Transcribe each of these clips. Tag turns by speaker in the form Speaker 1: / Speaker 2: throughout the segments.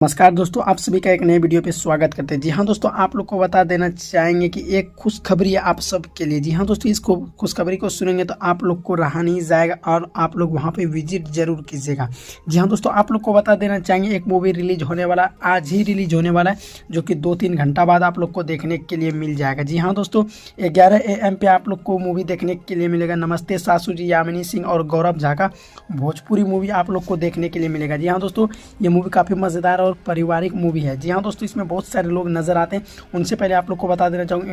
Speaker 1: नमस्कार दोस्तों, आप सभी का एक नए वीडियो पे स्वागत करते हैं। जी हाँ दोस्तों, आप लोग को बता देना चाहेंगे कि एक खुशखबरी है आप सब के लिए। जी हाँ दोस्तों, इस खुशखबरी को सुनेंगे तो आप लोग को रहा नहीं जाएगा और आप लोग वहाँ पे विजिट जरूर कीजिएगा। जी हाँ दोस्तों, आप लोग को बता देना चाहेंगे एक मूवी रिलीज होने वाला, आज ही रिलीज होने वाला है, जो कि 2-3 घंटा बाद आप लोग को देखने के लिए मिल जाएगा। जी हाँ दोस्तों, 11 AM पे आप लोग को मूवी देखने के लिए मिलेगा। नमस्ते सासू जी, यामिनी सिंह और गौरव झा का भोजपुरी मूवी आप लोग को देखने के लिए मिलेगा। जी हाँ दोस्तों, ये मूवी काफ़ी मज़ेदार और पारिवारिक मूवी है। जी हाँ दोस्तों, इसमें बहुत सारे लोग नजर आते हैं। उनसे पहले आप लोग को बता देना चाहूँगा,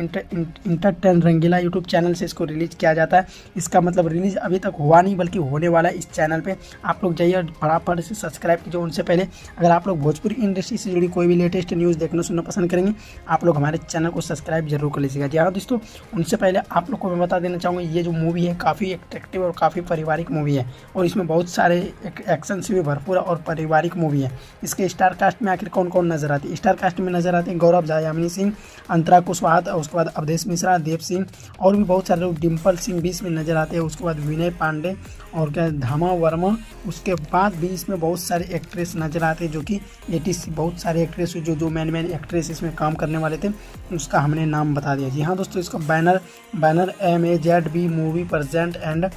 Speaker 1: इंटरटेन रंगीला यूट्यूब चैनल से इसको रिलीज किया जाता है। इसका मतलब रिलीज अभी तक हुआ नहीं बल्कि होने वाला है। इस चैनल पे आप लोग जाइए और फटाफट से सब्सक्राइब कीजिए। उनसे पहले अगर आप लोग भोजपुरी इंडस्ट्री से जुड़ी कोई भी लेटेस्ट न्यूज़ देखना सुनना पसंद करेंगे, आप लोग हमारे चैनल को सब्सक्राइब जरूर कर लीजिएगा। जी हाँ दोस्तों, उनसे पहले आप लोग को मैं बता देना चाहूँगा, ये जो मूवी है काफ़ी अट्रैक्टिव और काफ़ी पारिवारिक मूवी है और इसमें बहुत सारे एक्शन से भी भरपूर और पारिवारिक मूवी है। इसके स्टार कास्ट में आखिर कौन कौन नजर आती है? स्टार कास्ट में नजर आते हैं गौरव झा, यामिनी सिंह, अंतरा कुशवाहा, उसके बाद अवधेश मिश्रा, देव सिंह और भी बहुत सारे लोग, डिम्पल सिंह भी इसमें नजर आते हैं। उसके बाद विनय पांडे और क्या धामा वर्मा। उसके बाद भी इसमें बहुत सारे एक्ट्रेस नजर आते हैं, जो कि 80 बहुत सारे एक्ट्रेस जो मेन एक्ट्रेस इसमें काम करने वाले थे, उसका हमने नाम बता दिया। जी हाँ दोस्तों, इसका banner MAZB movie present and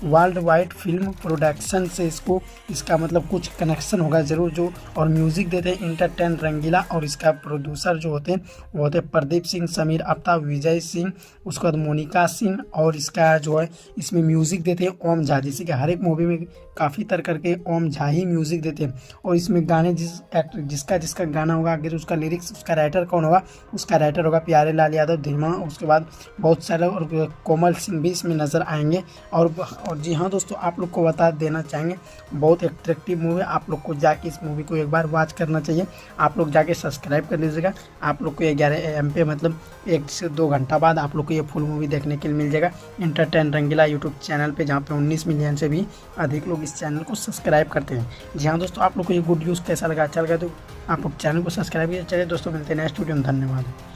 Speaker 1: world wide film production से इसका मतलब कुछ कनेक्शन होगा ज़रूर। जो और म्यूज़िक देते हैं इंटरटेन रंगीला और इसका प्रोड्यूसर जो होते हैं वो होते हैं प्रदीप सिंह, समीर आफ्ताब, विजय सिंह, उसके बाद मोनिका सिंह और इसका जो है इसमें म्यूज़िक देते हैं ओम झा। जैसे कि हर एक मूवी में काफ़ी तरह करके ओम झा ही म्यूज़िक देते हैं। और इसमें गाने जिसका गाना होगा, अगर उसका लिरिक्स, उसका राइटर कौन होगा, उसका राइटर होगा प्यारे लाल यादव धीमा। उसके बाद बहुत सारे और कोमल सिंह भी इसमें नज़र आएंगे। और जी हाँ दोस्तों, आप लोग को बता देना चाहेंगे, बहुत अट्रैक्टिव मूवी है। आप लोग को जाके इस मूवी को एक बार वॉच करना चाहिए। आप लोग जाके सब्सक्राइब कर लीजिएगा। आप लोग को 11 AM पे मतलब 1 से 2 घंटा बाद आप लोग को ये फुल मूवी देखने के लिए मिल जाएगा इंटरटेन रंगीला यूट्यूब चैनल पे, जहाँ पे 19 मिलियन से भी अधिक लोग इस चैनल को सब्सक्राइब करते हैं। जी हाँ दोस्तों, आप लोग को ये गुड न्यूज़ कैसा लगा? अच्छा लगा तो आप लोग चैनल को सब्सक्राइब कीजिए। चलिए दोस्तों, मिलते हैं नेक्स्ट वीडियो में। धन्यवाद।